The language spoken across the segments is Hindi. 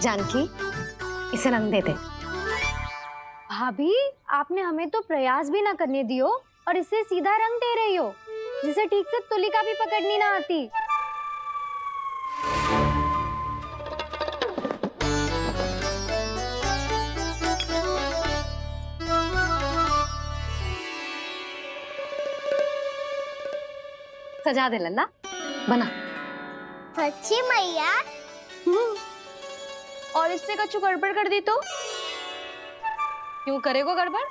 जानकी, इसे रंग दे दे। भाभी, आपने हमें तो प्रयास भी ना करने दियो और इसे सीधा रंग दे रही हो, जिसे ठीक से तुलिका भी पकड़नी ना आती। सजा दे लल्ला, बना। सच्ची मैया? और इसने कछु गड़बड़ कर दी तो? क्यों करेगो गड़बड़?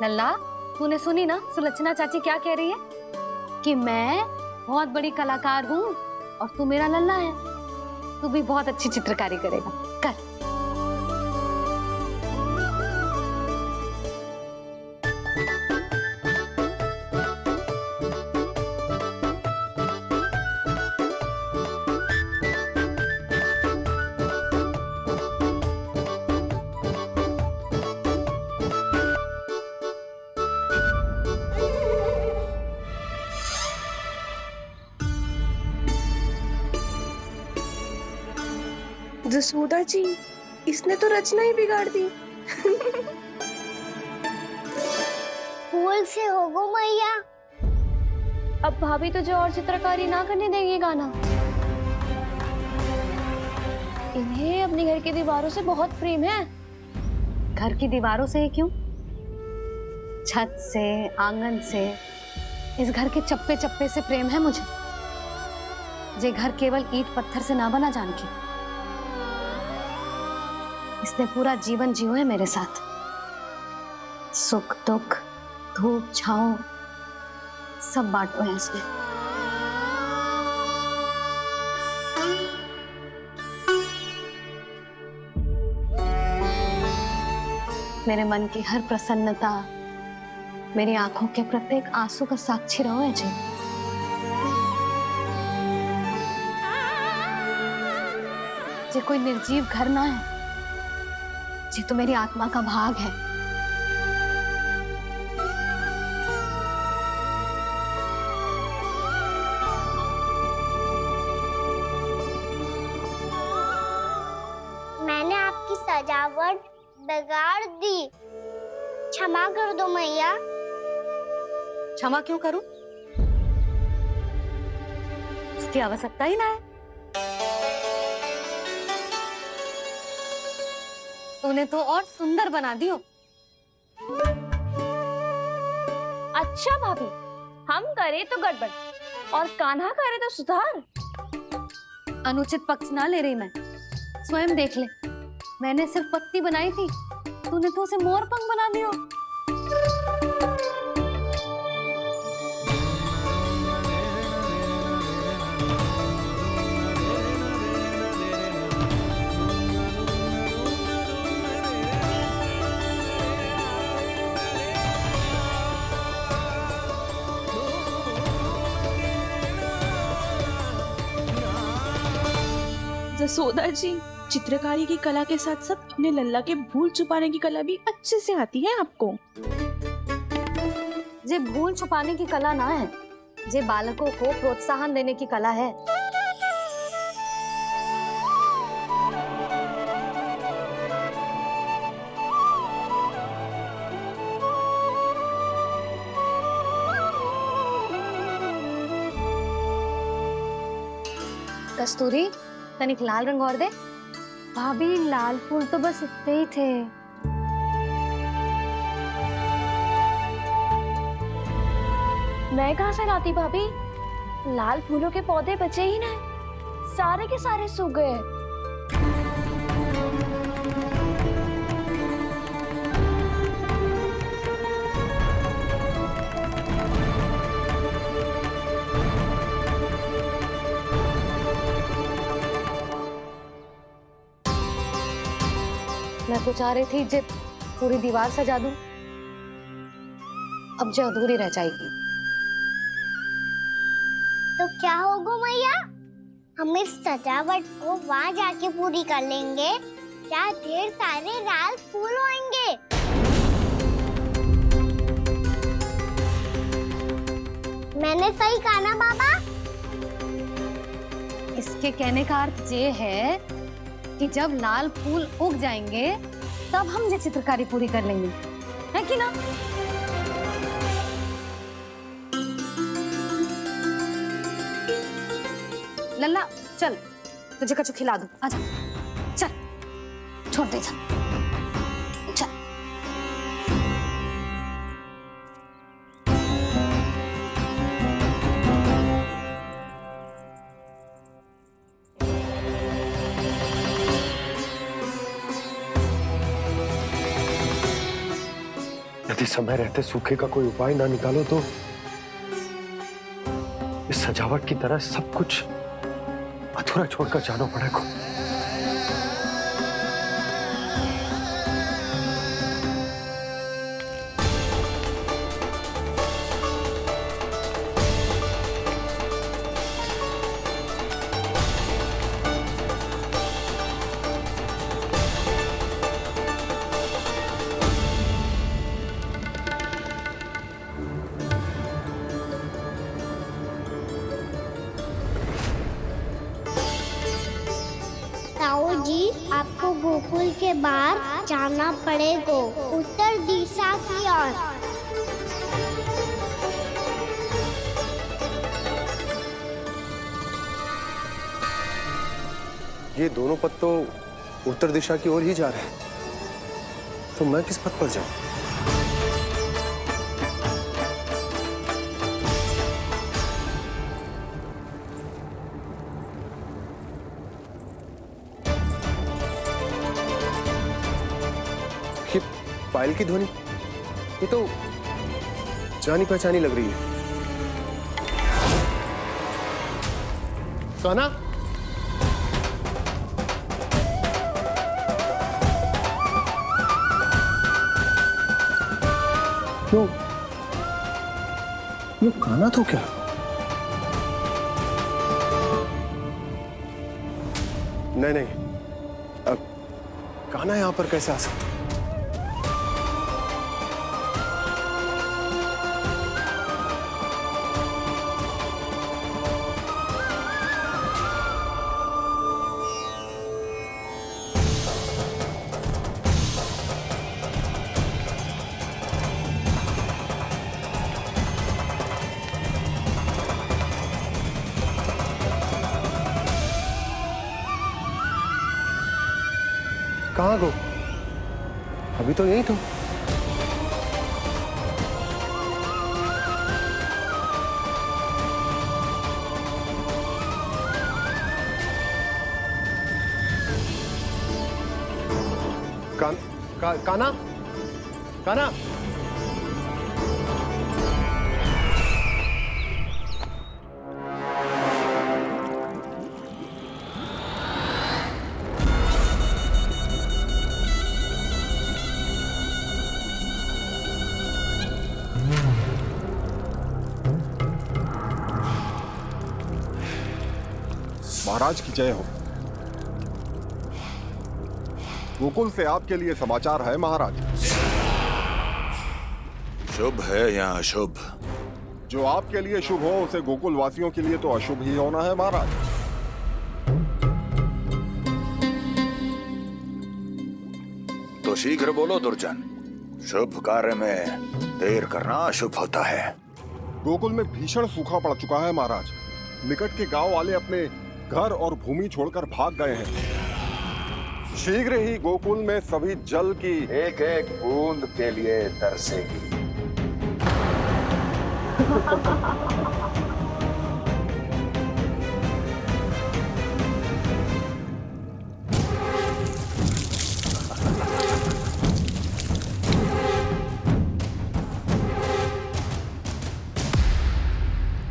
लल्ला, तूने सुनी ना सुलक्षणा चाची क्या कह रही है? कि मैं बहुत बड़ी कलाकार हूँ और तू मेरा लल्ला है। तू भी बहुत अच्छी चित्रकारी करेगा, कर। जसोदा जी, इसने तो रचना ही बिगाड़ दी। फूल से होगो मैया। अब भाभी तुझे और चित्रकारी ना करने देगी गाना। इन्हें अपने घर की दीवारों से बहुत प्रेम है। घर की दीवारों से ही क्यों? छत से, आंगन से, इस घर के चप्पे चप्पे से प्रेम है मुझे। ये घर केवल ईंट पत्थर से ना बना जानकी। इसने पूरा जीवन जियो है मेरे साथ। सुख दुख, धूप छांव सब बांटो है इसने। मेरे मन की हर प्रसन्नता, मेरी आंखों के प्रत्येक आंसू का साक्षी रहो है जी। ये कोई निर्जीव घर ना है, ये तो मेरी आत्मा का भाग है। मैंने आपकी सजावट बिगाड़ दी, क्षमा कर दो मैया। क्षमा क्यों करूं? इसकी आवश्यकता ही ना है। तूने तो और सुंदर बना दियो। अच्छा भाभी, हम करे तो गड़बड़ और कान्हा करे तो सुधार। अनुचित पक्ष ना ले रही मैं, स्वयं देख ले। मैंने सिर्फ पत्ती बनाई थी, तूने तो उसे मोर पंख बना दियो। जसोदा जी, चित्रकारी की कला के साथ साथ अपने लल्ला के भूल छुपाने की कला भी अच्छे से आती है आपको। ये भूल छुपाने की कला ना है, ये बालकों को प्रोत्साहन देने की कला है। कस्तूरी, तनिक लाल रंग और दे। भाभी, लाल फूल तो बस इतने ही थे। मैं कहाँ से लाती भाभी? लाल फूलों के पौधे बचे ही ना, सारे के सारे सूख गए। मैं तो चाह रही थी जे पूरी दीवार सजा दूं, अब जो अधूरी रह जाएगी। तो क्या होगा मैया? हम इस सजावट को वहाँ जाके पूरी कर लेंगे, जहाँ ढेर सारे लाल फूल होंगे। मैंने सही कहा ना बाबा? इसके कहने का अर्थ ये है कि जब लाल फूल उग जाएंगे तब हम ये चित्रकारी पूरी कर लेंगे, है कि ना? लल्ला चल, तुझे कछु खिला दूं, आजा, चल, छोड़ दे, चल। यदि समय रहते सूखे का कोई उपाय ना निकालो तो इस सजावट की तरह सब कुछ अधूरा छोड़कर जाना पड़ेगा। ताऊ जी, आपको गोकुल के बाहर जाना पड़ेगा, उत्तर दिशा की ओर। ये दोनों पथ तो उत्तर दिशा की ओर ही जा रहे हैं, तो मैं किस पथ पर जाऊं? ये पायल की ध्वनि, ये तो जानी पहचानी लग रही है। कान्हा, क्यों? ये कान्हा तो क्या? नहीं नहीं, अब कान्हा यहां पर कैसे आ सकता? कहाँ गो? अभी तो यही तो। कान्हा, कान्हा, महाराज की जय हो। गोकुल से आपके लिए समाचार है महाराज। शुभ है या अशुभ? जो आपके लिए शुभ हो उसे गोकुल वासियों के लिए तो अशुभ ही होना है महाराज। तो शीघ्र बोलो दुर्जन, शुभ कार्य में देर करना अशुभ होता है। गोकुल में भीषण सूखा पड़ चुका है महाराज। निकट के गांव वाले अपने घर और भूमि छोड़कर भाग गए हैं। शीघ्र ही गोकुल में सभी जल की एक एक बूंद के लिए तरसेगी।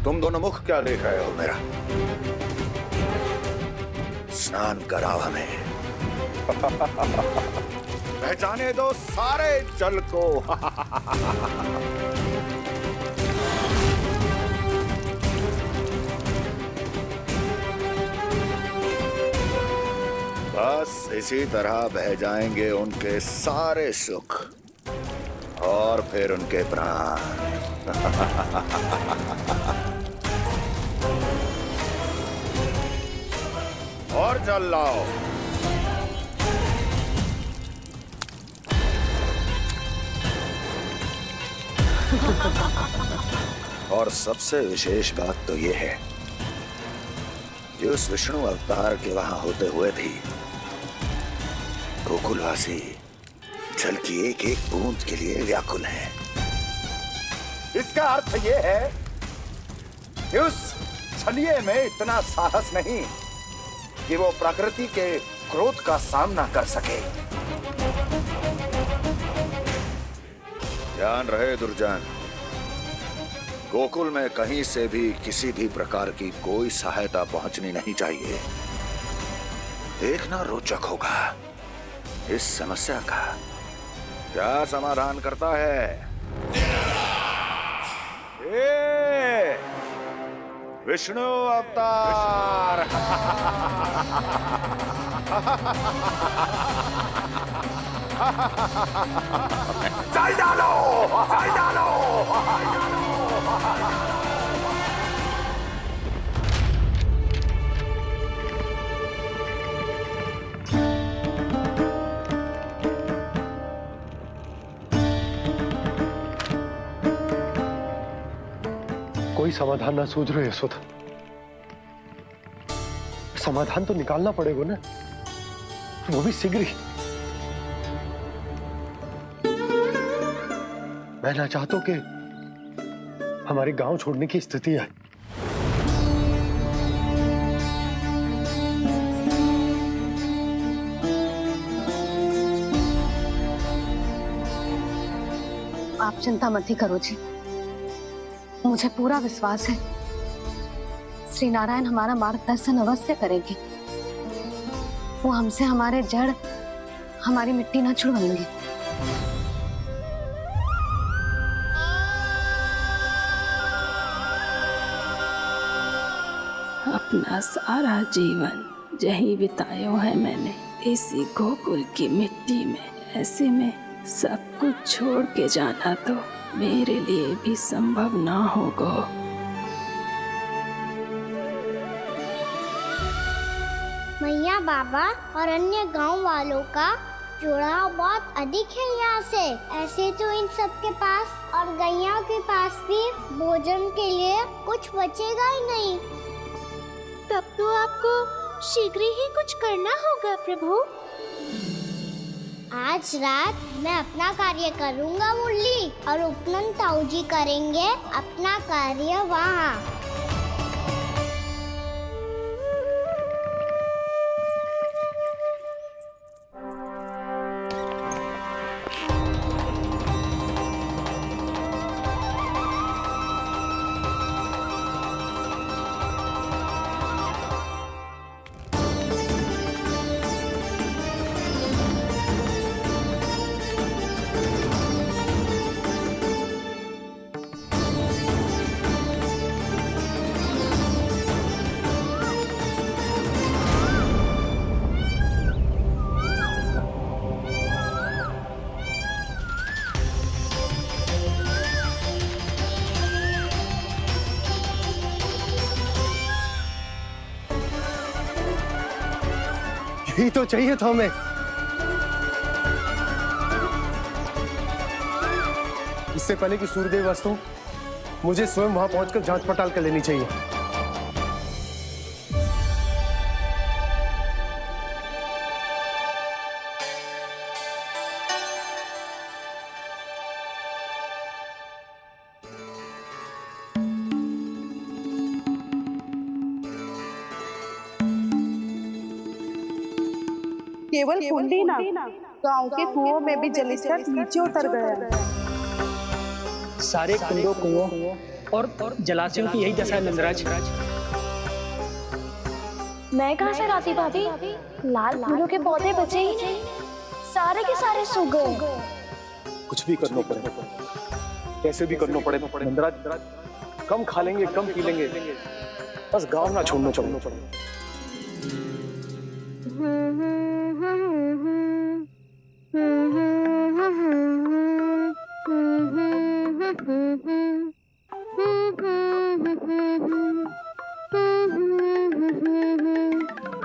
तुम दोनों मुख क्या देख रहे हो मेरा? स्नान कराओ हमें। पहचाने दो सारे जल को। बस इसी तरह बह जाएंगे उनके सारे सुख और फिर उनके प्राण। और जल लाओ। और सबसे विशेष बात तो ये है कि उस विष्णु अवतार के वहां होते हुए भी गोकुलवासी जल की एक एक बूंद के लिए व्याकुल है। इसका अर्थ ये है कि उस छलिए में इतना साहस नहीं कि वो प्रकृति के क्रोध का सामना कर सके। ध्यान रहे दुर्जन, गोकुल में कहीं से भी किसी भी प्रकार की कोई सहायता पहुंचनी नहीं चाहिए। देखना रोचक होगा इस समस्या का क्या समाधान करता है। ए, विष्णु अवतार। चल डालो, चल डालो। कोई समाधान ना सूझ रहे यशोदा। समाधान तो निकालना पड़ेगा ना, वो भी शीघ्र ही। मैं ना चाहता हूं कि हमारे गांव छोड़ने की स्थिति है। आप चिंता मत ही करो जी, मुझे पूरा विश्वास है श्री नारायण हमारा मार्गदर्शन अवश्य करेंगे। वो हमसे हमारे जड़, हमारी मिट्टी न छुड़वाएंगे। अपना सारा जीवन यही बिताया है मैंने, इसी गोकुल की मिट्टी में। ऐसे में सब कुछ छोड़ के जाना तो मेरे लिए भी संभव ना होगा। मैया, बाबा और अन्य गांव वालों का जुड़ाव बहुत अधिक है यहाँ से। ऐसे तो इन सब के पास और गैया के पास भी भोजन के लिए कुछ बचेगा ही नहीं। तब तो आपको शीघ्र ही कुछ करना होगा प्रभु। आज रात मैं अपना कार्य करूँगा मुरली, और उपनंद ताऊ जी करेंगे अपना कार्य वहाँ। यही तो चाहिए था हमें। इससे पहले कि सूर्यदेव अस्त हो, मुझे स्वयं वहां पहुंचकर जांच पड़ताल कर लेनी चाहिए। केवल कुंडी ना, गांव के कुओं में भी जलस्तर नीचे उतर गया है। सारे कुंडों, कुओं और जलाशयों की यही दशा है नंदराज। मैं कहाँ से लाती भाभी? लाल फूलों के पौधे बचे ही नहीं, सारे के सारे सूख गए। कुछ भी करना पड़ेगा, कैसे भी करना पड़ेगा नंदराज। कम खा लेंगे, कम पी लेंगे, बस गांव ना छोड़ना पड़ेगा।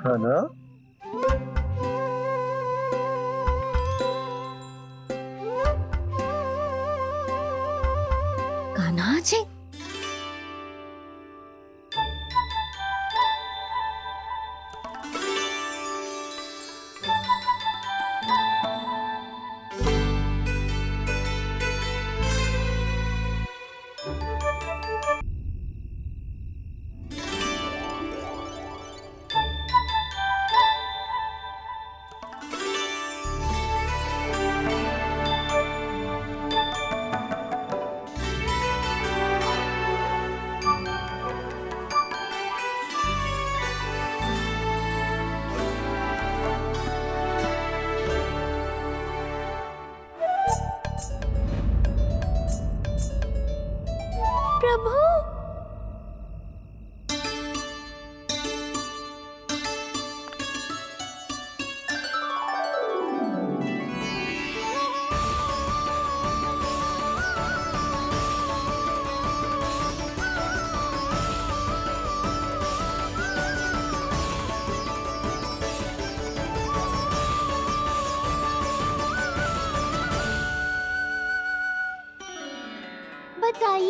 है ना?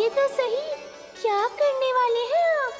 बताइए तो सही, क्या करने वाले हैं आप?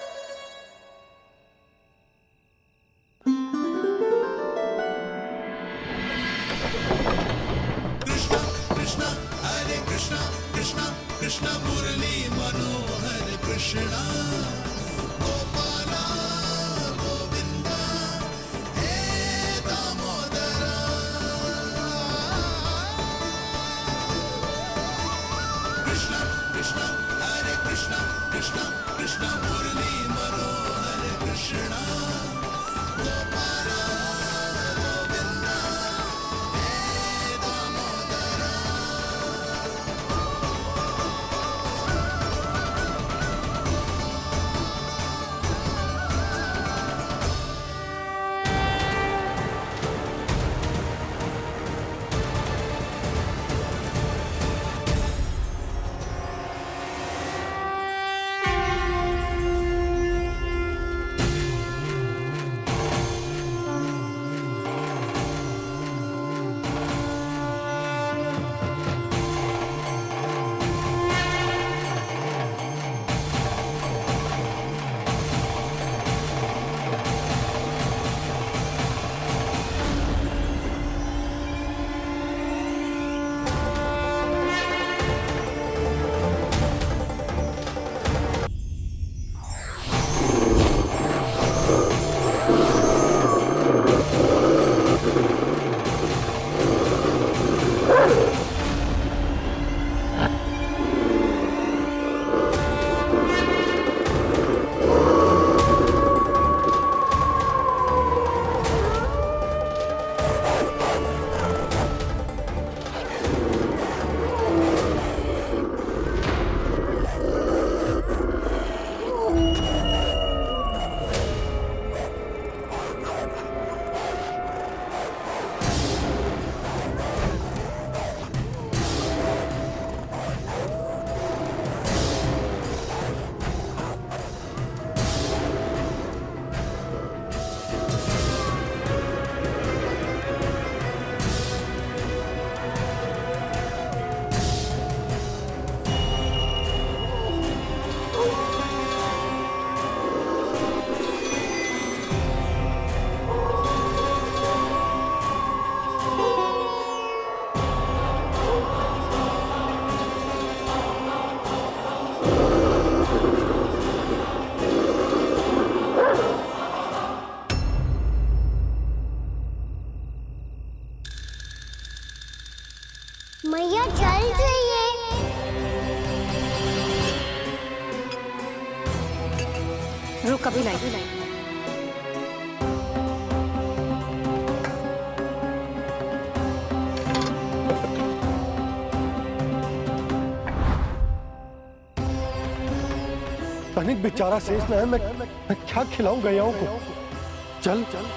मैया चल जाइए। रुक, अभी लाई। तनिक बेचारा शेष न है, मैं क्या खिलाऊं गैयाओं को। चल चल।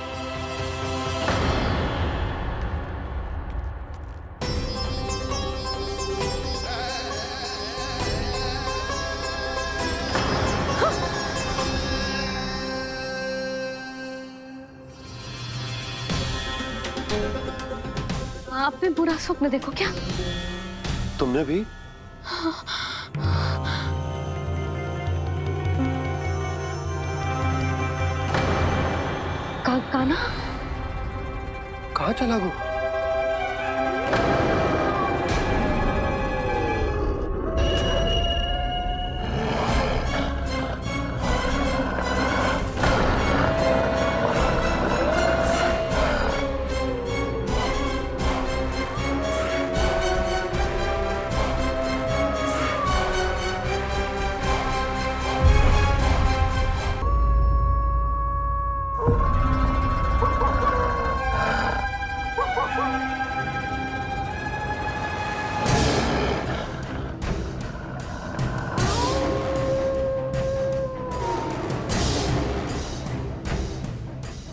आपने बुरा स्वप्न देखो क्या? तुमने भी? कान्हा कहाँ चला गो?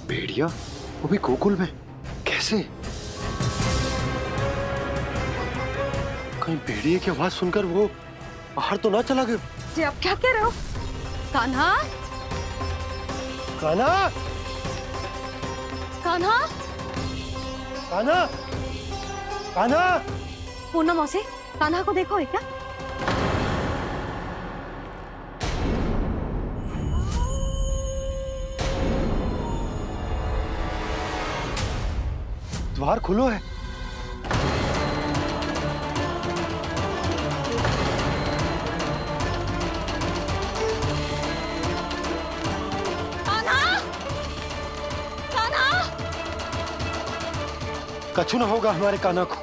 भेड़िया वो भी गोकुल में कैसे? कहीं भेड़िए की आवाज सुनकर वो बाहर तो ना चला गया? जी आप क्या कह रहे हो? कान्हा, कान्हा, कान्हा, कान्हा, कान्हा। पूनम मौसी, कान्हा को देखो है क्या? द्वार खुलो है। कछु न होगा हमारे कान्हा को।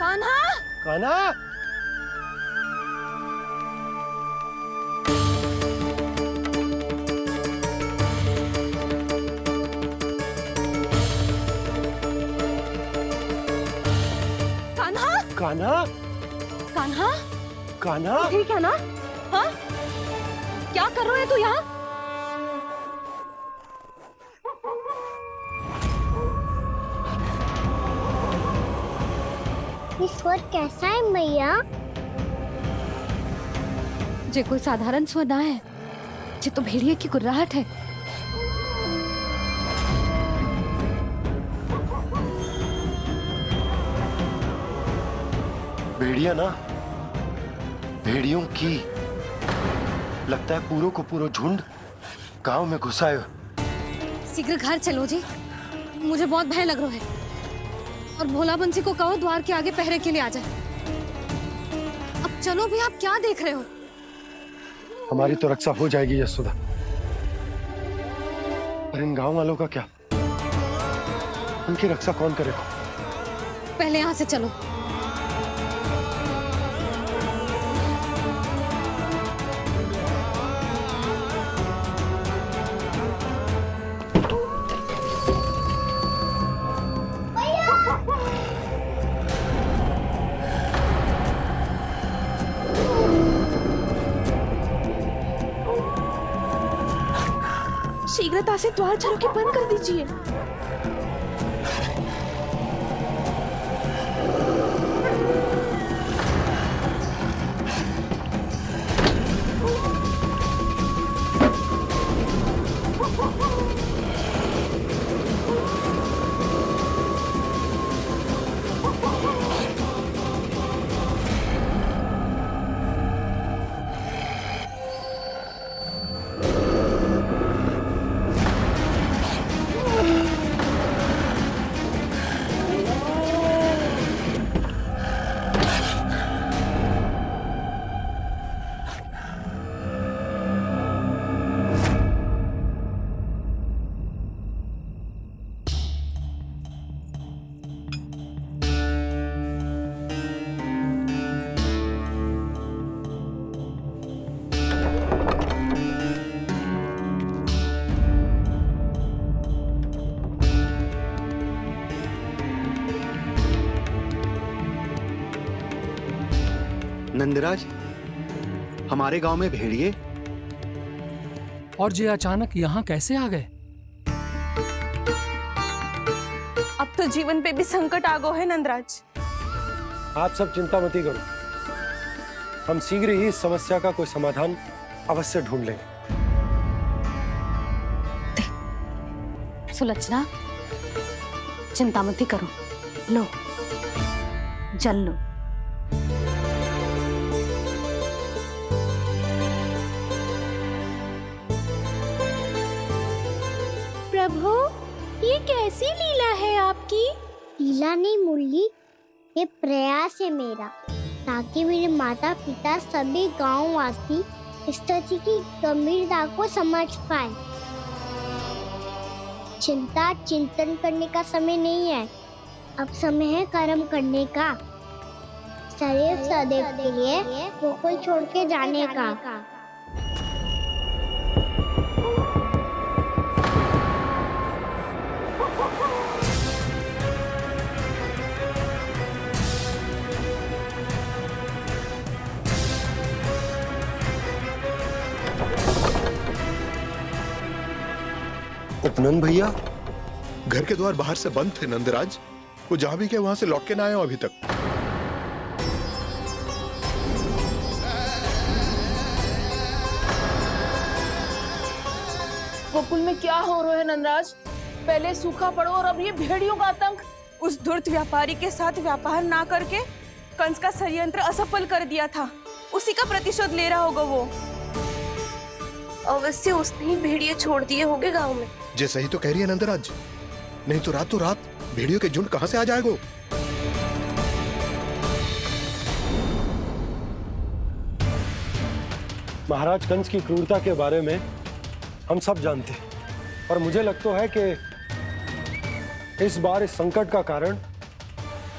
कान्हा, कान्हा, कान्हा, कान्हा, कान्हा, ठीक है ना? हाँ, क्या कर रहे हो तू यहाँ? ये स्वर कैसा है मैया? जे कोई साधारण स्वर ना है, जे तो भेड़िए की गुर्राहट है। भेड़िया ना, भेड़ियों की। लगता है पूरो को पूरो झुंड गांव में घुसा है। शीघ्र घर चलो जी, मुझे बहुत भय लग रहा है। और भोला बंसी को कहो द्वार के आगे पहरे के लिए आ जाए। अब चलो भी, आप क्या देख रहे हो? हमारी तो रक्षा हो जाएगी यशोदा, पर इन गांव वालों का क्या? उनकी रक्षा कौन करेगा? पहले यहाँ से चलो। शीघ्रता से द्वार झरोखे बंद कर दीजिए। नंदराज, हमारे गांव में भेड़िए और ये अचानक यहाँ कैसे आ गए? अब तो जीवन पे भी संकट आ गो है नंदराज। आप सब चिंता मत करो, हम शीघ्र ही इस समस्या का कोई समाधान अवश्य ढूंढ लेंगे। सुलक्षणा, चिंता मत करो, लो जल लो। प्रभु, ये कैसी लीला है आपकी? लीला नहीं मुरली, ये प्रयास है मेरा, ताकि मेरे माता पिता सभी गांव वासी स्थिति की गंभीरता को समझ पाए। चिंता चिंतन करने का समय नहीं है, अब समय है कर्म करने का, सदैव सदैव के लिए गोकुल छोड़ के जाने का। उपनंद भैया, घर के द्वार बाहर से बंद थे नंदराज, वो जहां भी गए वहां से लौट के ना आए हो अभी तक। गोकुल में क्या हो रहा है नंदराज? पहले सूखा पड़ो और अब ये भेड़ियों का आतंक। उस धूर्त व्यापारी के साथ व्यापार ना करके कंस का षड्यंत्र असफल कर दिया था, उसी का प्रतिशोध ले रहा होगा वो। अवश्य उसने ही भेड़िए छोड़ दिए होंगे गांव में। जैसा ही तो कह रही है नंदराज, नहीं तो रात भेड़ियों के झुंड कहां से आ जाएगा। महाराज कंस की क्रूरता के बारे में हम सब जानते हैं, और मुझे लगता है कि इस बार इस संकट का कारण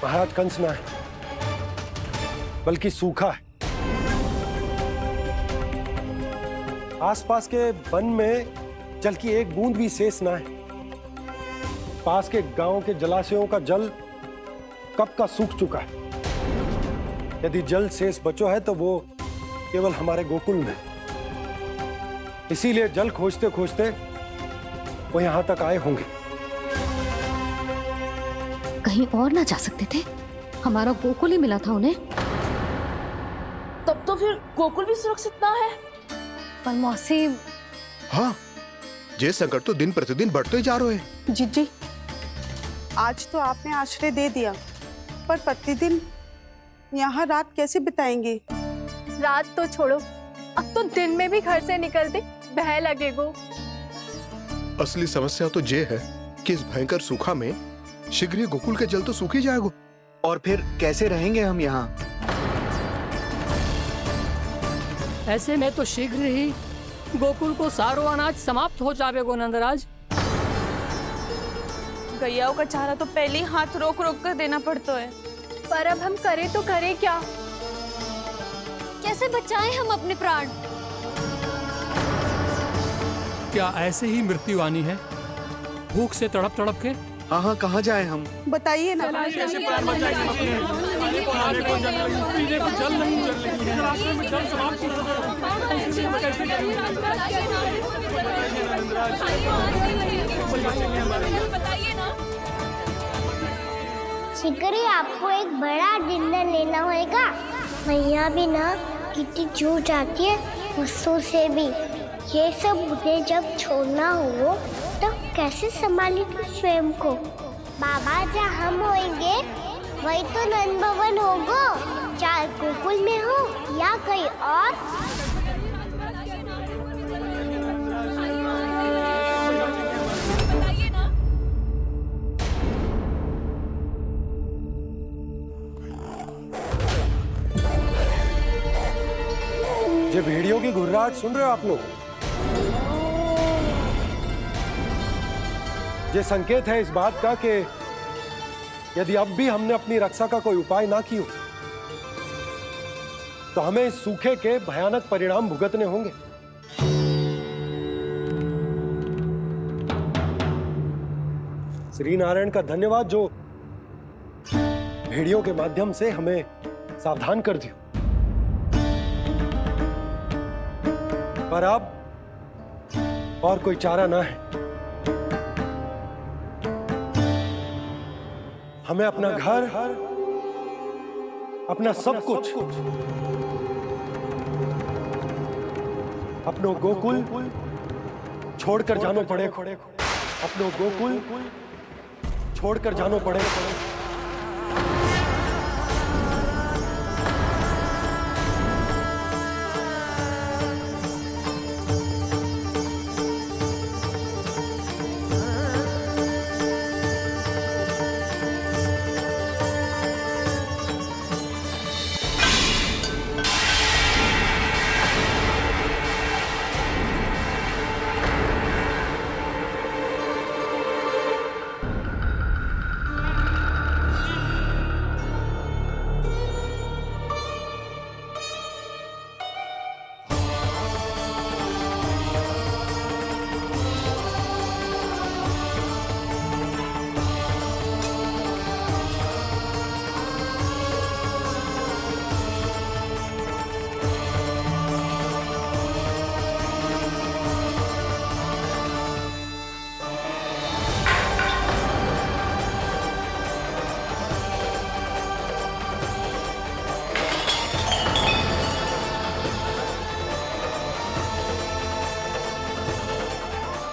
महाराज कंस ना है, बल्कि सूखा है। आसपास के वन में जल की एक बूंद भी शेष ना है। पास के गांव के जलाशयों का जल कब का सूख चुका है। यदि जल शेष बचो है तो वो केवल हमारे गोकुल में। इसीलिए जल खोजते खोजते वो यहां तक आए होंगे। कहीं और ना जा सकते थे? हमारा गोकुल ही मिला था उन्हें। तब तो फिर गोकुल भी सुरक्षित ना है। पर मौसी, हाँ, ये संकट तो दिन प्रतिदिन बढ़ते ही जा रहे हैं। जीजी, आज तो आपने आश्रय दे दिया, पर प्रतिदिन यहाँ रात कैसे बिताएंगे? रात तो छोड़ो, अब तो दिन में भी घर से निकलते भय लगेगो। असली समस्या तो ये है कि इस भयंकर सूखा में शीघ्र ही गोकुल के जल तो सूख ही जाएगा। और फिर कैसे रहेंगे हम यहाँ? ऐसे में तो शीघ्र ही गोकुल को सारो अनाज समाप्त हो जाएगा नंदराज। गैयाओं का चारा तो पहले ही हाथ रोक रोक कर देना पड़ता है। पर अब हम करें तो करें क्या? कैसे बचाएं हम अपने प्राण? क्या ऐसे ही मृत्यु आनी है, भूख से तड़प तड़प के? हाँ, कहाँ जाएं हम? बताइए ना। कैसे प्राण बचाएंगे? खाने को जल नहीं, पीने को जल नहीं, रास्ते में जल समाप्त हो शिकारी, आपको एक बड़ा डिनर लेना होगा। मैया भी ना कितनी जूझ जाती है गुस्सों से भी। ये सब उन्हें जब छोड़ना हो तो कैसे संभाली तू स्वयं को? बाबा जहाँ हम होंगे वही तो नंद भवन होगा, चाहे गोकुल में हो या कहीं और। ये भेड़ियों की घुर्राहट सुन रहे हो आप लोग? ये संकेत है इस बात का कि यदि अब भी हमने अपनी रक्षा का कोई उपाय ना किया तो हमें इस सूखे के भयानक परिणाम भुगतने होंगे। श्री नारायण का धन्यवाद जो भेड़ियों के माध्यम से हमें सावधान कर दिया। पर अब और कोई चारा ना है। हमें अपना घर, अपना सब कुछ, अपनो गोकुल छोड़कर जानो पड़ेगा। अपनो गोकुल छोड़कर जानो पड़ेगा।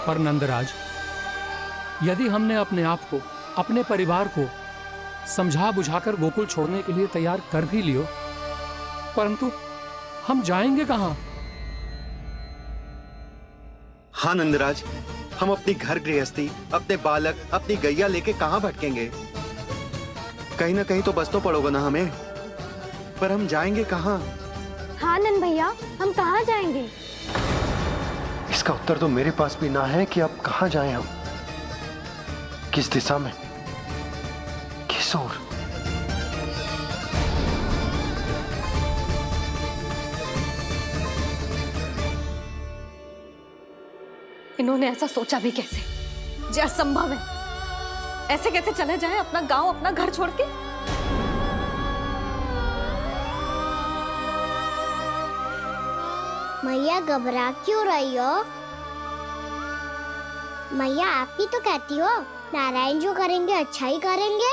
पर नंदराज, यदि हमने अपने आप को, अपने परिवार को समझा बुझाकर गोकुल छोड़ने के लिए तैयार कर भी लियो, परंतु हम जाएंगे कहाँ? हाँ नंदराज, हम अपनी घर गृहस्थी, अपने बालक, अपनी गैया लेके कहाँ भटकेंगे? कहीं ना कहीं तो बस तो पड़ोगा ना हमें, पर हम जाएंगे कहाँ? हाँ नंद भैया, हम कहाँ जाएंगे? इसका उत्तर तो मेरे पास भी ना है कि अब कहाँ जाएं हम, किस दिशा में, किस ओर। इन्होंने ऐसा सोचा भी कैसे? जो असंभव है। ऐसे कैसे चले जाएं अपना गांव, अपना घर छोड़ के? मैया घबरा क्यों रही हो? मैया आप ही तो कहती हो नारायण जो करेंगे अच्छा ही करेंगे।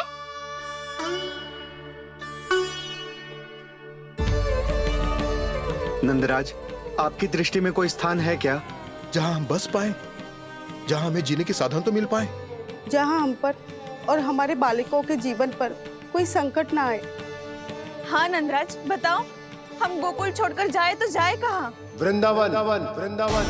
नंदराज, आपकी दृष्टि में कोई स्थान है क्या जहां हम बस पाए, जहां हमें जीने के साधन तो मिल पाए, जहाँ हम पर और हमारे बालकों के जीवन पर कोई संकट ना आए? हाँ नंदराज, बताओ, हम गोकुल छोड़कर जाए तो जाए कहाँ? वृंदावन, वृंदावन।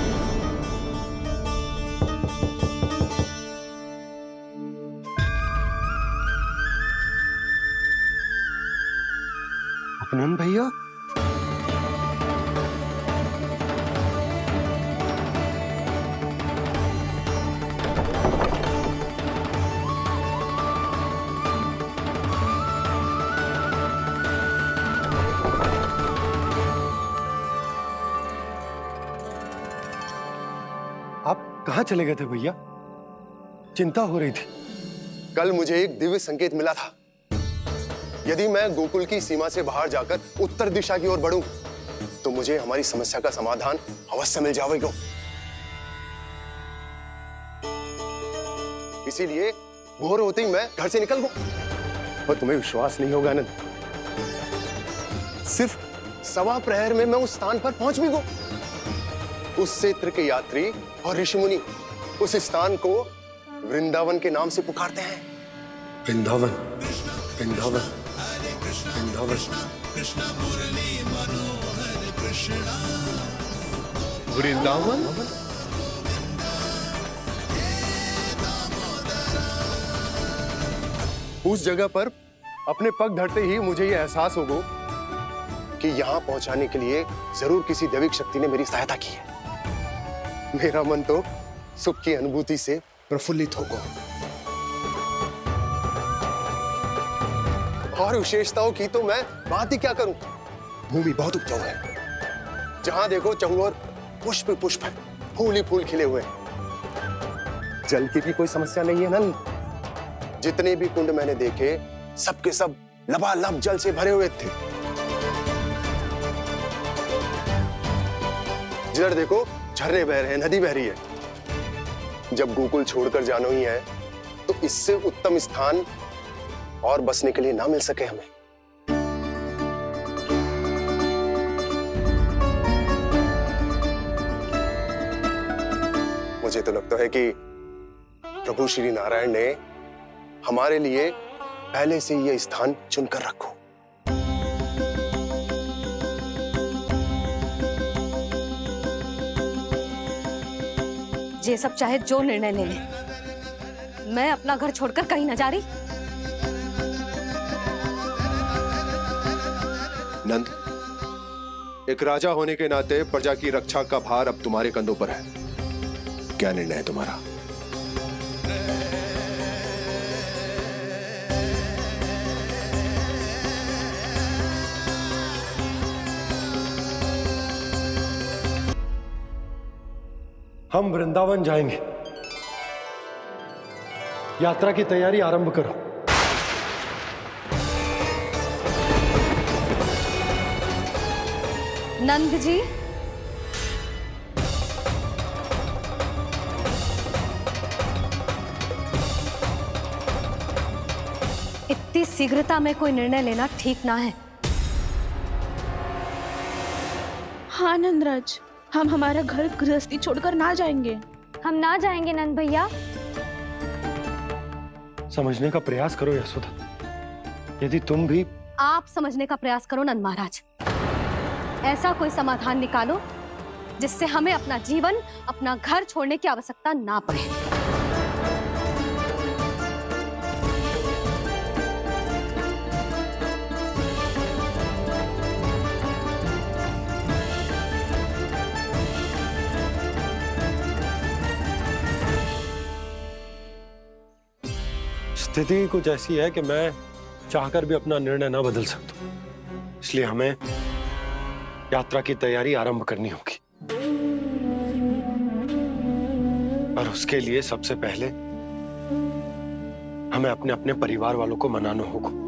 अपनन भैया, आप कहाँ चले गए थे भैया? चिंता हो रही थी। कल मुझे एक दिव्य संकेत मिला था। यदि मैं गोकुल की सीमा से बाहर जाकर उत्तर दिशा की ओर बढ़ूं, तो मुझे हमारी समस्या का समाधान अवश्य मिल जाएगा। इसीलिए भोर होते ही मैं घर से निकल गया। पर तुम्हें विश्वास नहीं होगा आनंद, सिर्फ 1.25 प्रहर में मैं उस स्थान पर पहुंच भी गया। उस क्षेत्र के यात्री और ऋषि मुनि उस स्थान को वृंदावन के नाम से पुकारते हैं। वृंदावन, वृंदावन, वृंदावन। वृंदावन? उस जगह पर अपने पग धरते ही मुझे यह एहसास होगा कि यहां पहुंचाने के लिए जरूर किसी दैविक शक्ति ने मेरी सहायता की है। मेरा मन तो सुख की अनुभूति से प्रफुल्लित होगा। और विशेषताओं की तो मैं बात ही क्या करूं। भूमि बहुत उपजाऊ है, जहां देखो चहुओर पुष्प पुष्प है, फूल ही फूल खिले हुए हैं। जल की भी कोई समस्या नहीं है नंद। जितने भी कुंड मैंने देखे, सबके सब लबालब जल से भरे हुए थे। जिधर देखो झरने बह रहे हैं, नदी बह रही है। जब गोकुल छोड़कर जाना ही है, तो इससे उत्तम स्थान और बसने के लिए ना मिल सके हमें। मुझे तो लगता है कि प्रभु श्री नारायण ने हमारे लिए पहले से यह स्थान चुनकर रखो। ये सब चाहे जो निर्णय ले ले, मैं अपना घर छोड़कर कहीं न जा रही। नंद, एक राजा होने के नाते प्रजा की रक्षा का भार अब तुम्हारे कंधों पर है। क्या निर्णय है तुम्हारा? हम वृंदावन जाएंगे। यात्रा की तैयारी आरंभ करो। नंद जी, इतनी शीघ्रता में कोई निर्णय लेना ठीक ना है। हाँ नंदराज, हम हमारा घर गृहस्थी छोड़कर ना जाएंगे। हम ना जाएंगे नंद भैया। समझने का प्रयास करो यशोदा। यदि तुम भी आप समझने का प्रयास करो नंद महाराज। ऐसा कोई समाधान निकालो जिससे हमें अपना जीवन, अपना घर छोड़ने की आवश्यकता ना पड़े। स्थिति कुछ ऐसी है कि मैं चाहकर भी अपना निर्णय ना बदल सकता, इसलिए हमें यात्रा की तैयारी आरंभ करनी होगी। और उसके लिए सबसे पहले हमें अपने अपने परिवार वालों को मनाना होगा।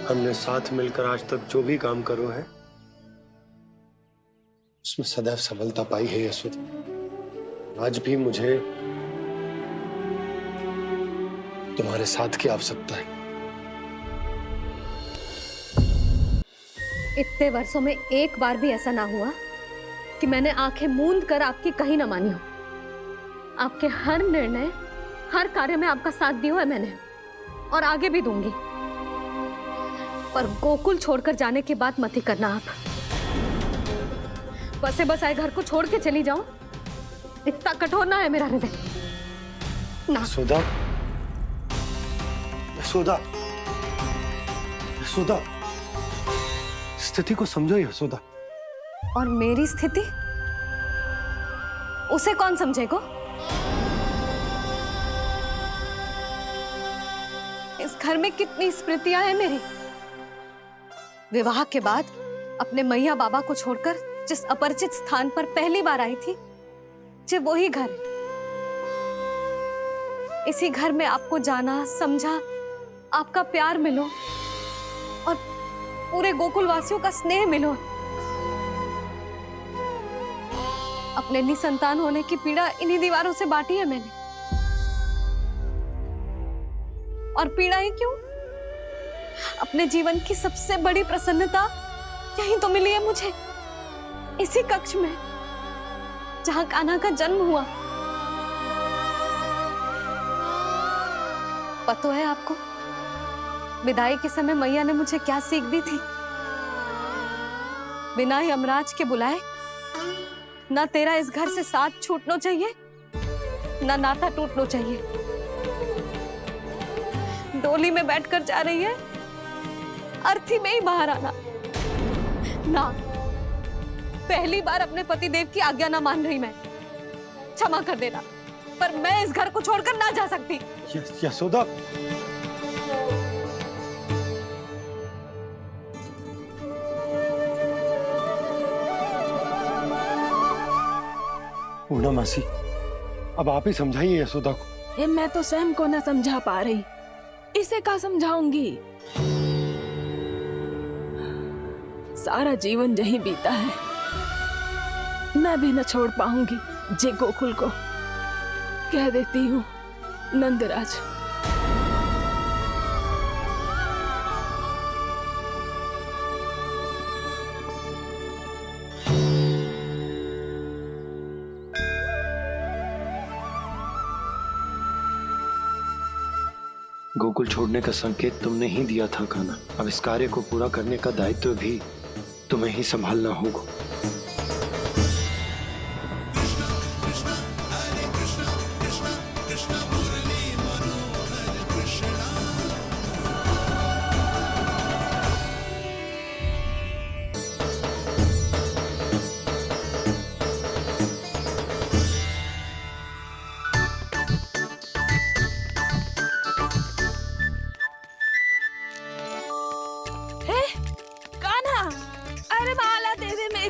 हमने साथ मिलकर आज तक जो भी काम करो है उसमें सदैव सफलता पाई है यशोदा। आज भी मुझे तुम्हारे साथ की आवश्यकता है। इतने वर्षों में एक बार भी ऐसा ना हुआ कि मैंने आंखें मूंद कर आपकी कहीं ना मानी हो। आपके हर निर्णय, हर कार्य में आपका साथ दिया है मैंने, और आगे भी दूंगी। पर गोकुल छोड़कर जाने की बात मत ही करना आप। बसे बसाए घर को छोड़ के चली जाऊं, इतना कठोर ना है मेरा हृदय ना। यशोदा, यशोदा, यशोदा, स्थिति को समझो यशोदा। और मेरी स्थिति उसे कौन समझेगा? इस घर में कितनी स्मृतियां हैं मेरी। विवाह के बाद अपने मैया बाबा को छोड़कर जिस अपरिचित स्थान पर पहली बार आई थी, जो वही घर है। इसी घर में आपको जाना, समझा, आपका प्यार मिलो और पूरे गोकुल वासियों का स्नेह मिलो। अपने निसंतान होने की पीड़ा इन्हीं दीवारों से बांटी है मैंने। और पीड़ा ही क्यों? अपने जीवन की सबसे बड़ी प्रसन्नता यही तो मिली है मुझे, इसी कक्ष में जहां कान्हा का जन्म हुआ। पता है आपको विदाई के समय मैया ने मुझे क्या सीख दी थी? बिना ही यमराज के बुलाए ना तेरा इस घर से साथ छूटना चाहिए, ना नाता टूटना चाहिए। डोली में बैठकर जा रही है, अर्थी में ही बाहर आना ना। पहली बार अपने पतिदेव की आज्ञा ना मान रही मैं, क्षमा कर देना, पर मैं इस घर को छोड़कर ना जा सकती। यशोदा, पूर्णा मासी, अब आप ही समझाइए यशोदा को। मैं तो स्वयं को ना समझा पा रही, इसे क्या समझाऊंगी? सारा जीवन यही बीता है, मैं भी न छोड़ पाऊंगी जे गोकुल को। कह देती हूँ नंदराज। गोकुल छोड़ने का संकेत तुमने ही दिया था कान्हा। अब इस कार्य को पूरा करने का दायित्व भी तुम्हें ही संभालना होगा।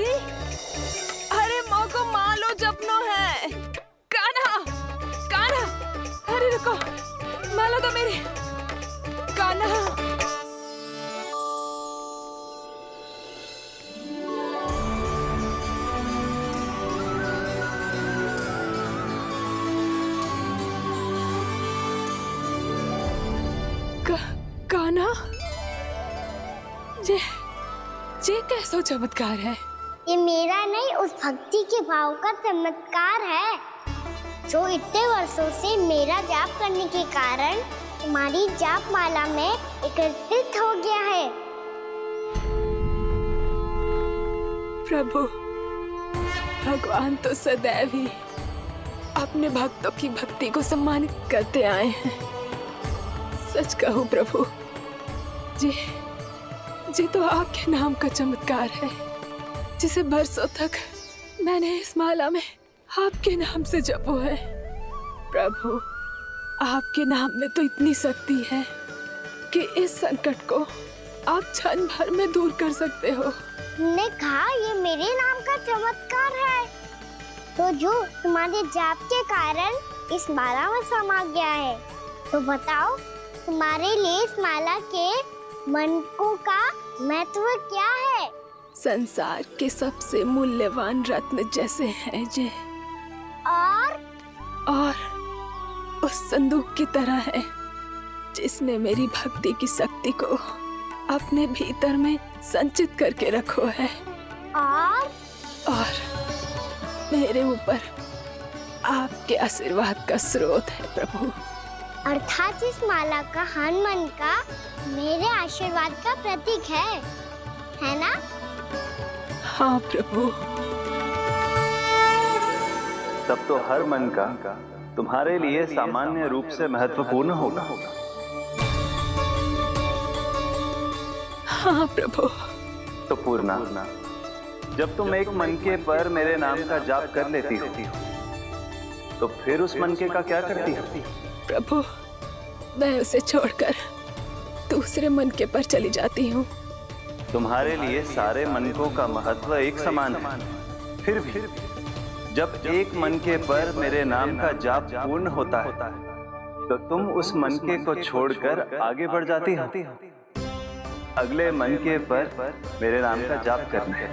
मेरी? अरे माँ को मालो जपनो है। कान्हा, कान्हा, अरे रुको, मालो तो मेरी। कान्हा। कान्हा, ये कैसा चमत्कार है? ये मेरा नहीं, उस भक्ति के भाव का चमत्कार है जो इतने वर्षों से मेरा जाप करने के कारण तुम्हारी जाप माला में एकत्रित हो गया है। प्रभु, भगवान तो सदैव ही अपने भक्तों की भक्ति को सम्मानित करते आए हैं। सच कहूं प्रभु, जी तो आपके नाम का चमत्कार है, जिसे बरसों तक मैंने इस माला में आपके नाम से जपो है। प्रभु, आपके नाम में तो इतनी शक्ति है कि इस संकट को आप क्षण भर में दूर कर सकते हो। तुमने कहा ये मेरे नाम का चमत्कार है, तो जो तुम्हारे जाप के कारण इस माला में समा गया है, तो बताओ तुम्हारे लिए इस माला के मनकों का महत्व क्या है? संसार के सबसे मूल्यवान रत्न जैसे हैं जे, और उस संदूक की तरह है जिसने मेरी भक्ति की शक्ति को अपने भीतर में संचित करके रखो है। और मेरे ऊपर आपके आशीर्वाद का स्रोत है प्रभु। अर्थात इस माला का हनुमान का मेरे आशीर्वाद का प्रतीक है ना? हाँ प्रभु। तब तो हर मन का तुम्हारे लिए सामान्य रूप से महत्वपूर्ण होगा। हाँ प्रभु। तो पूर्णा, जब तुम एक मनके पर मेरे नाम का जाप कर लेती हो, तो फिर उस मनके का क्या करती हो? प्रभु, मैं उसे छोड़कर दूसरे मनके पर चली जाती हूँ। तुम्हारे लिए सारे मनकों का महत्व एक समान है। फिर भी जब एक मनके पर मेरे नाम का जाप पूर्ण होता है, तो तुम उस मनके को छोड़कर आगे बढ़ जाती हो अगले मनके पर मेरे नाम का जाप करने।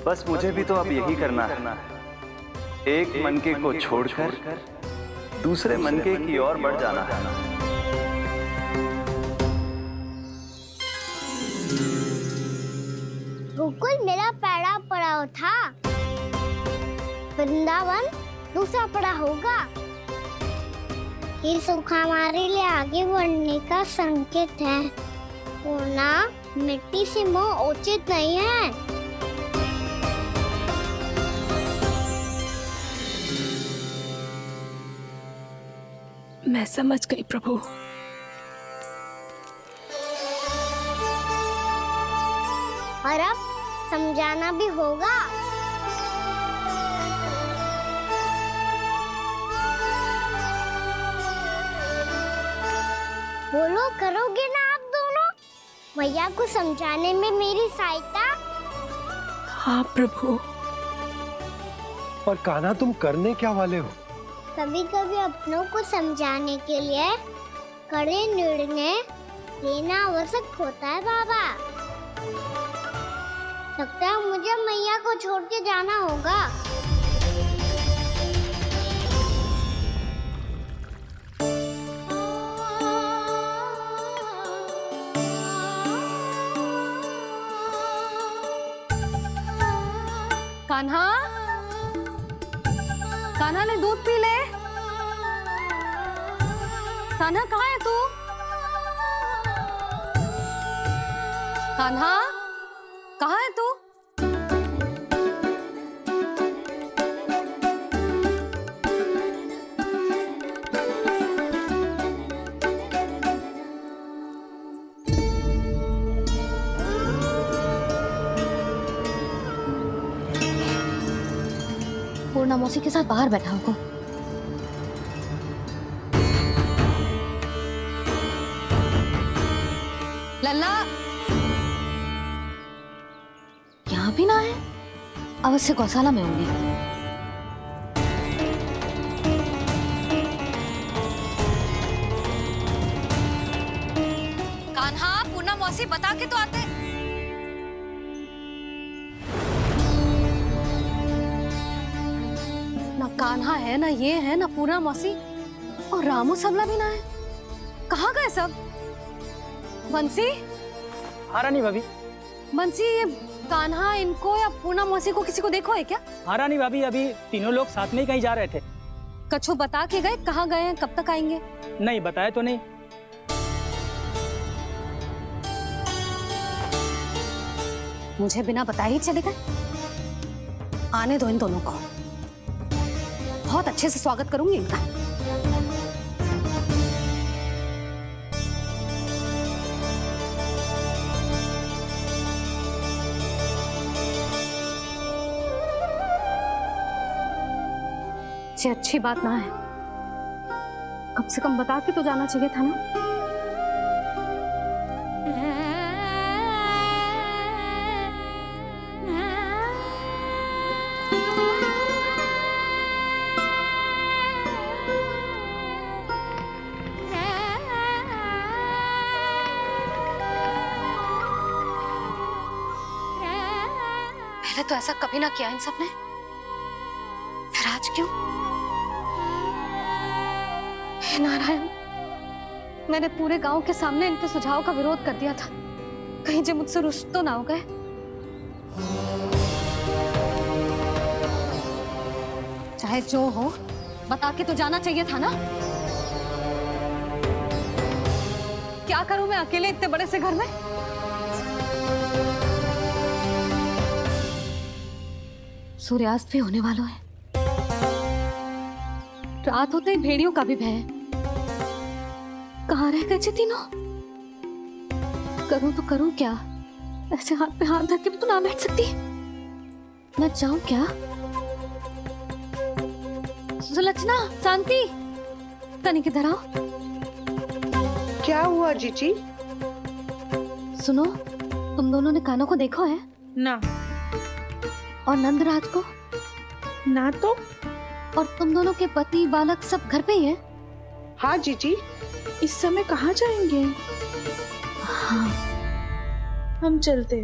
बस मुझे भी तो अब यही करना है, एक मनके को छोड़कर दूसरे मनके की ओर बढ़ जाना है। गोकुल मेरा पहला पड़ाव था, वृंदावन दूसरा पड़ा होगा। ये सुख हमारे लिए आगे बढ़ने का संकेत है। पूर्णा, मिट्टी से मोह उचित नहीं है। मैं समझ गई प्रभु। और अब समझाना भी होगा। बोलो, करोगे ना आप दोनों? भैया को समझाने में मेरी सहायता? हाँ प्रभु। पर कान्हा, तुम करने क्या वाले हो? कभी कभी अपनों को समझाने के लिए कड़े निर्णय लेना आवश्यक होता है बाबा। लगता है मुझे मैया को छोड़ के जाना होगा। कान्हा, कान्हा ने दूध पी ले। कान्हा, कहाँ है तू? कान्हा, कहाँ है तू? पूर्णा मौसी के साथ बाहर बैठा होगा। लल्ला यहाँ भी ना है, अवश्य गौशाला में होंगे। कान्हा, पूना मौसी बता के तो आते। ना कान्हा है, ना ये है, ना पूना मौसी, और रामू सबला भी ना है। कहाँ गए सब? बंसी? हाँ रानी भाभी। बंसी, ये कान्हा इनको या पूना मौसी को किसी को देखो है क्या? हाँ रानी भाभी, अभी तीनों लोग साथ में ही कहीं जा रहे थे। कछु बता के गए कहाँ गए हैं, कब तक आएंगे? नहीं बताया तो नहीं। मुझे बिना बताए ही चले गए? आने दो इन दोनों को, बहुत अच्छे से स्वागत करूंगी इनका। ये अच्छी बात ना है, कम से कम बता के तो जाना चाहिए था ना। पहले तो ऐसा कभी ना किया इन सबने, फिर आज क्यों? हे नारायण, मैंने पूरे गांव के सामने इनके सुझाव का विरोध कर दिया था, कहीं जो मुझसे रुष्ट तो ना हो गए। चाहे जो हो, बता के तो जाना चाहिए था ना। क्या करूं मैं अकेले इतने बड़े से घर में? सूर्यास्त भी होने वाला है, रात होते ही भेड़ियों का भी भय है। कहाँ रह गए तीनों? करूं तो करूं क्या? ऐसे हाथ पे हाथ धर के भी तो ना बैठ सकती। मैं जाऊं क्या? सुलक्षणा, शांति, तनिक इधर आओ। क्या हुआ जीजी? सुनो, तुम दोनों ने कानों को देखो है? ना। और नंदराज को? ना तो। और तुम दोनों के पति बालक सब घर पे ही है? हाँ जीजी, इस समय कहाँ जाएंगे? हाँ। हम चलते।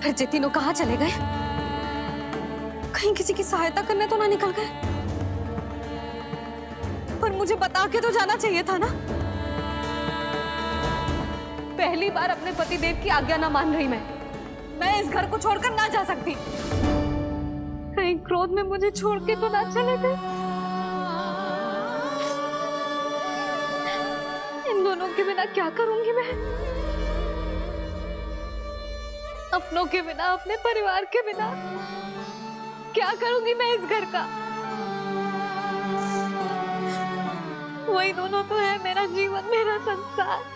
फिर जे तीनों कहाँ चले गए? कहीं किसी की सहायता करने तो ना निकल गए? पर मुझे बता के तो जाना चाहिए था ना। पहली बार अपने पतिदेव की आज्ञा ना मान रही मैं इस घर को छोड़कर ना जा सकती। कहीं क्रोध में मुझे छोड़ के तो ना चले गए। इन दोनों के बिना क्या करूंगी मैं? अपनों के बिना, अपने परिवार के बिना क्या करूंगी मैं इस घर का? वही दोनों तो है मेरा जीवन, मेरा संसार।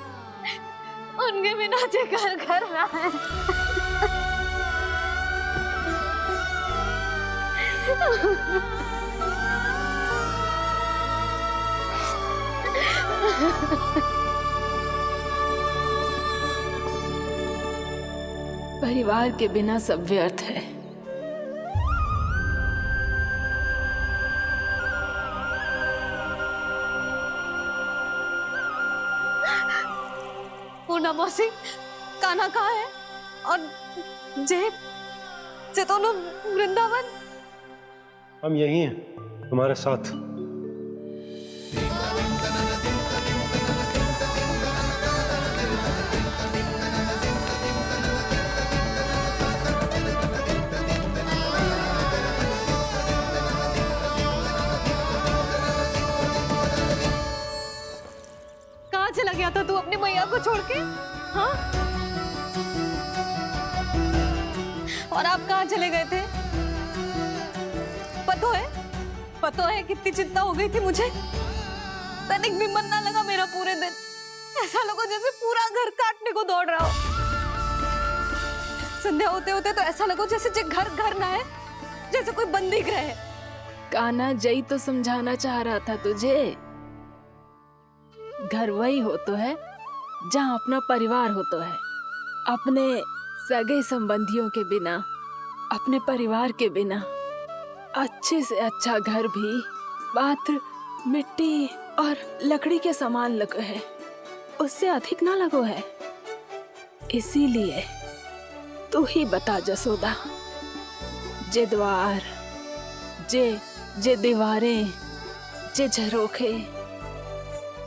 उनके बिना जे घर घर रहा है। परिवार के बिना सब व्यर्थ है। पूना मौसी, कान्हा कहाँ है? और जे दोनों वृंदावन? हम यही हैं, तुम्हारे साथ। कहाँ चला गया था तू अपनी मैया को छोड़ के? हाँ? और आप कहाँ चले गए थे? पता है कितनी चिंता हो गई थी मुझे। तनिक भी मन ना लगा मेरा पूरे दिन। ऐसा लगा जैसे पूरा घर काटने को दौड़ रहा हो। संध्या होते होते तो ऐसा लगो जैसे जे घर घर ना है, जैसे कोई बंदी गृह है। कान्हा जई तो समझाना चाह रहा था तुझे। घर वही हो तो है जहाँ अपना परिवार हो तो है। अपने सगे संबंधियों के बिना, अपने परिवार के बिना अच्छे से अच्छा घर भी मात्र मिट्टी और लकड़ी के समान लगो है, उससे अधिक ना लगो है। इसीलिए तू ही बता जसोदा, जे द्वार, जे दीवारें, जे झरोखे,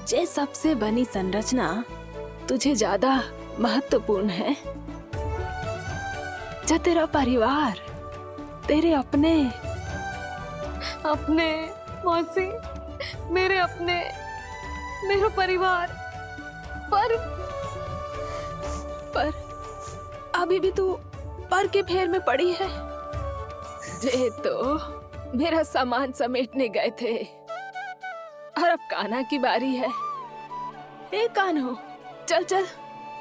जे सबसे बनी संरचना तुझे ज्यादा महत्वपूर्ण है? जो तेरा परिवार, तेरे अपने मौसी, मेरा परिवार, पर अभी भी तू पर के फेर में पड़ी है। जे तो मेरा सामान समेटने गए थे और अब कान्हा की बारी है। ए कान्हो, चल चल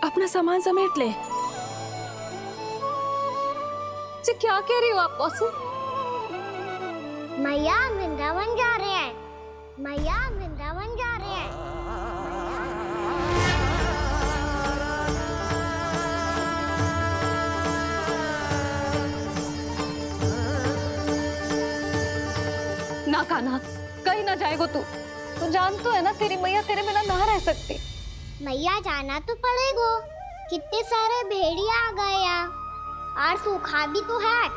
अपना सामान समेट ले। जी क्या कह रही हो आप मौसी? मैया वृंदावन जा रहे हैं, मैया वृंदावन जा रहे हैं। ना कान्हा, कहीं ना जाएगो तू जान तो है ना तेरी मैया तेरे बिना ना रह सकती। मैया जाना तो पड़ेगा, कितने सारे भेड़िया आ गए यहाँ, और सूखा भी तो है।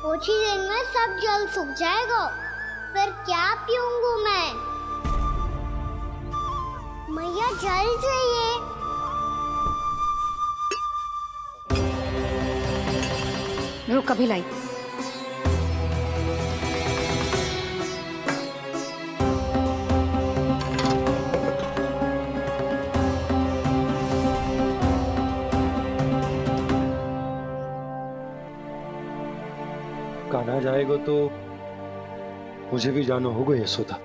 कुछ ही दिन में सब जल सूख जाएगा, फिर क्या पीऊंगी मैं? मैया जल चाहिए। रुक कभी लाई। कान्हा जाएगा तो मुझे भी जाना होगा यशोदा।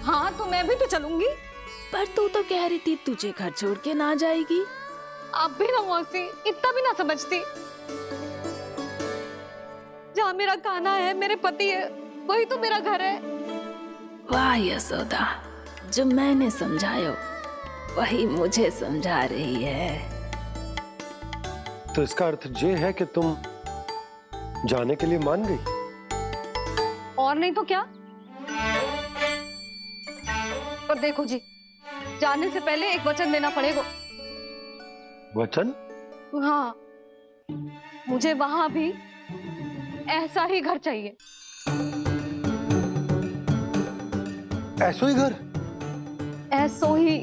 हाँ तो मैं भी तो चलूंगी। पर तू तो कह रही थी तुझे घर छोड़ के ना जाएगी। आप भी ना मौसी, इतना भी ना समझती। जहाँ मेरा कान्हा है, मेरे पति है, वही तो मेरा घर है। वाह यशोदा, जो मैंने समझायो वही मुझे समझा रही है। तो इसका अर्थ ये है कि तुम जाने के लिए मान गई? और नहीं तो क्या। पर देखो जी, जाने से पहले एक वचन देना पड़ेगा। वचन? हाँ, मुझे वहां भी ऐसा ही घर चाहिए। ऐसो ही घर? ऐसो ही